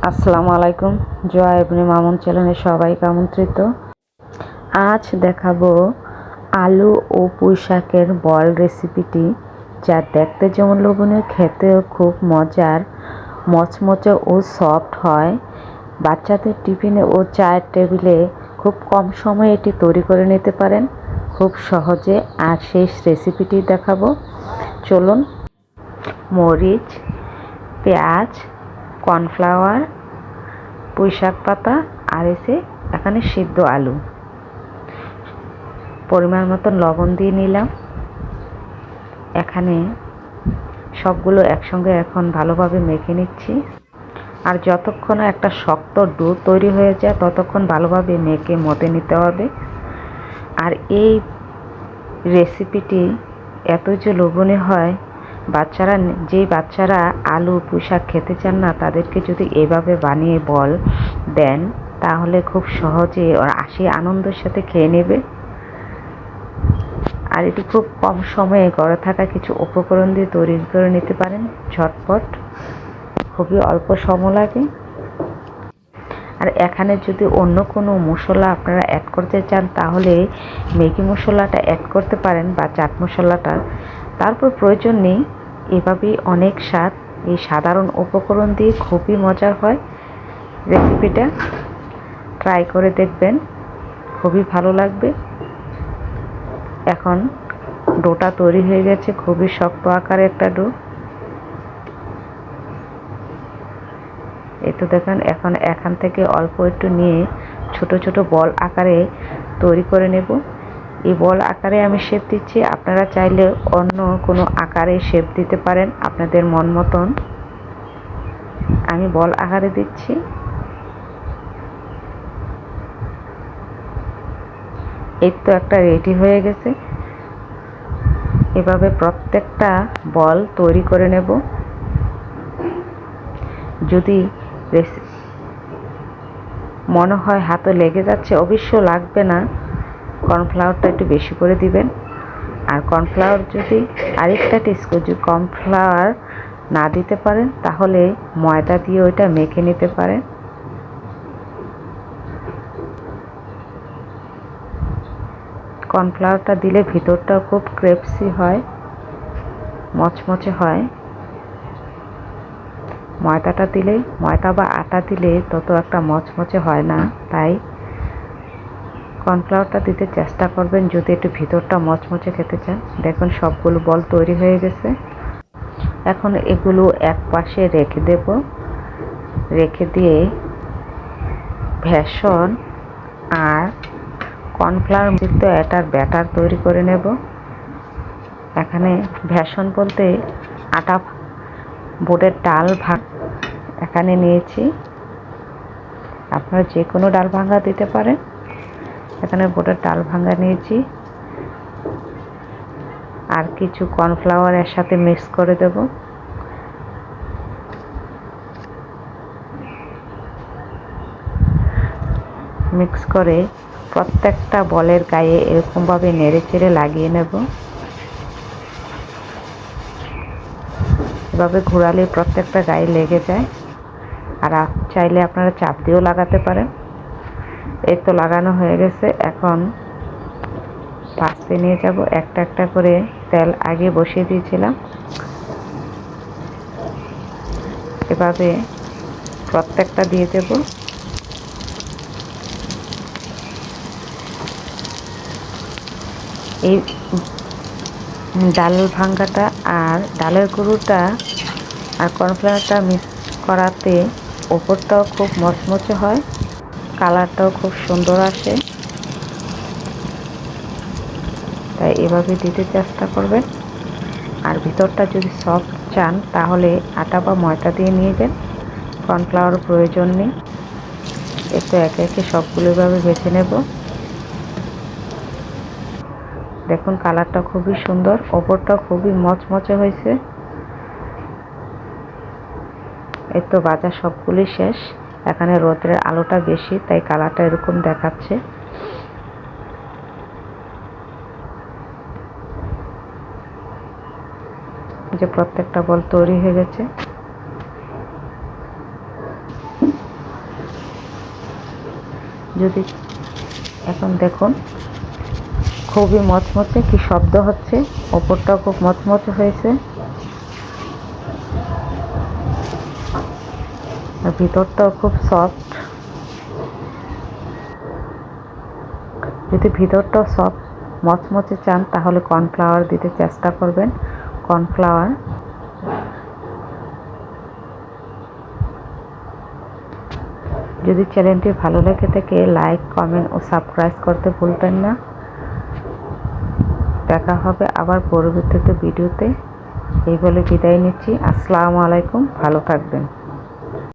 আসসালামু আলাইকুম। জয়া ইবনে মামুন চ্যানেলে সবাইকে আমন্ত্রিত। আজ দেখাবো আলু ও পুঁই শাকের বল রেসিপিটি, যা দেখতে যেমন লোভনীয়, খেতেও খুব মজার, মচমচে ও সফট হয়। বাচ্চাদের টিফিনে ও চায়ের টেবিলে খুব কম সময়ে এটি তৈরি করে নিতে পারেন খুব সহজে। আর সেই রেসিপিটি দেখাবো। চলুন। মরিচ, পেঁয়াজ, কর্নফ্লাওয়ার, পুঁইশাক পাতা আর এখানে সিদ্ধ আলু, পরিমাণ মতন লবণ দিয়ে নিলাম। এখানে সবগুলো একসঙ্গে এখন ভালোভাবে মেখে নিচ্ছি। আর যতক্ষণ একটা শক্ত ডো তৈরি হয়ে যায় ততক্ষণ ভালোভাবে মেখে মতে নিতে হবে। আর এই রেসিপিটি এত যে লোভনীয় হয়, বাচ্চারা আলু পুঁইশাক খেতে চান না, তাদেরকে যদি এভাবে বানিয়ে বল দেন তাহলে খুব সহজে ওরা আনন্দের সাথে খেয়ে নেবে। আর এটি খুব কম সময়ে ঘরে থাকা কিছু উপকরণ দিয়ে তৈরি করে নিতে পারেন ঝটপট, খুবই অল্প সময় লাগে। আর এখানে যদি অন্য কোনো মশলা আপনারা অ্যাড করতে চান তাহলে ম্যাগি মশলাটা অ্যাড করতে পারেন বা চাট মশলাটা, তারপর প্রয়োজন নেই। এভাবেই অনেক স্বাদ, এই সাধারণ উপকরণ দিয়ে খুবই মজার হয়। রেসিপিটা ট্রাই করে দেখবেন, খুবই ভালো লাগবে। এখন ডোটা তৈরি হয়ে গেছে, খুবই শক্ত আকারে একটা ডো। এই তো দেখেন, এখন এখান থেকে অল্প একটু নিয়ে ছোট ছোট বল আকারে তৈরি করে নেব। এই বল আকারে আমি শেপ দিচ্ছি, আপনারা চাইলে অন্য কোনো আকারে শেপ দিতে পারেন আপনাদের মন মতন। আমি বল আকারে দিচ্ছি। এই তো একটা রেডি হয়ে গেছে। এভাবে প্রত্যেকটা বল তৈরি করে নেব। যদি মনে হয় হাতে লেগে যাচ্ছে, অবশ্য লাগবে না, কর্নফ্লাওয়ারটা একটু বেশি করে দিবেন। আর কর্নফ্লাওয়ার যদি আরেকটা টেস্ট যদি কর্নফ্লাওয়ার না দিতে পারেন তাহলে ময়দা দিয়ে ওইটা মেখে নিতে পারেন। কর্নফ্লাওয়ারটা দিলে ভিতরটাও খুব ক্রিস্পি হয়, মচমচে হয়। ময়দা বা আটা দিলে তত একটা মচমচে হয় না, তাই কর্নফ্লাওয়ারটা দিতে চেষ্টা করবেন যদি একটু ভিতরটা মচমচে খেতে চান। দেখুন সবগুলো বল তৈরি হয়ে গেছে। এখন এগুলো এক পাশে রেখে দেব। রেখে দিয়ে বেসন আর কর্নফ্লাওয়ার যুক্ত এটার ব্যাটার তৈরি করে নেব। এখানে বেসন বলতে আটা, বুটের ডাল এখানে নিয়েছি, আপনারা যে কোনো ডাল ভাঙ্গা দিতে পারেন। এখানে বুটের ডাল ভাঙ্গা নিয়েছি আর কিছু কর্নফ্লাওয়ার এর সাথে মিক্স করে দেব। মিক্স করে প্রত্যেকটা বলের গায়ে এরকমভাবে নেড়ে চেড়ে লাগিয়ে নেব। এভাবে ঘোরালে প্রত্যেকটা গায়ে লেগে যায়। আর চাইলে আপনারা চাপ দিয়েও লাগাতে পারেন। এই তো লাগানো হয়ে গেছে। এখন ভাজতে নিয়ে যাব। একটা একটা করে তেল আগে বসিয়ে দিয়েছিলাম। এভাবে প্রত্যেকটা দিয়ে দেব। এই ডাল ভাঙ্গাটা আর ডালের গুঁড়োটা আর কর্নফ্লাওয়ারটা মিক্স করাতে ওপরটাও খুব মচমচে হয়, কালারটাও খুব সুন্দর আসে। তাই এভাবে দিতে চেষ্টা করবেন। আর ভিতরটা যদি সফট চান তাহলে আটা বা ময়দা দিয়ে নিয়েবেন, কর্নফ্লাওয়ার প্রয়োজন নেই। একটু একে একে সবগুলো এভাবে ভেজে নেব। দেখুন কালারটা খুবই সুন্দর, ওপরটাও খুবই মচমচে হয়েছে। এই তো ভাজা সবগুলি শেষ। এখানে রোদের আলোটা বেশি তাই কালারটা এরকম দেখাচ্ছে। যে প্রত্যেকটা বল তৈরি হয়ে গেছে। যদি এখন দেখুন খুবই মচমচে, কি শব্দ হচ্ছে, ওপরটাও খুব মচমচে হয়েছে আর ভিতরটাও খুব সফট। যদি ভিতরটাও সফট মচমচে চান তাহলে কর্নফ্লাওয়ার দিতে চেষ্টা করবেন। কর্নফ্লাওয়ার যদি চ্যানেলটি ভালো লেগে থাকে লাইক, কমেন্ট ও সাবস্ক্রাইব করতে ভুলবেন না। দেখা হবে আবার পরবর্তীতে ভিডিওতে। এই বলে বিদায় নিচ্ছি। আসসালামু আলাইকুম, ভালো থাকবেন।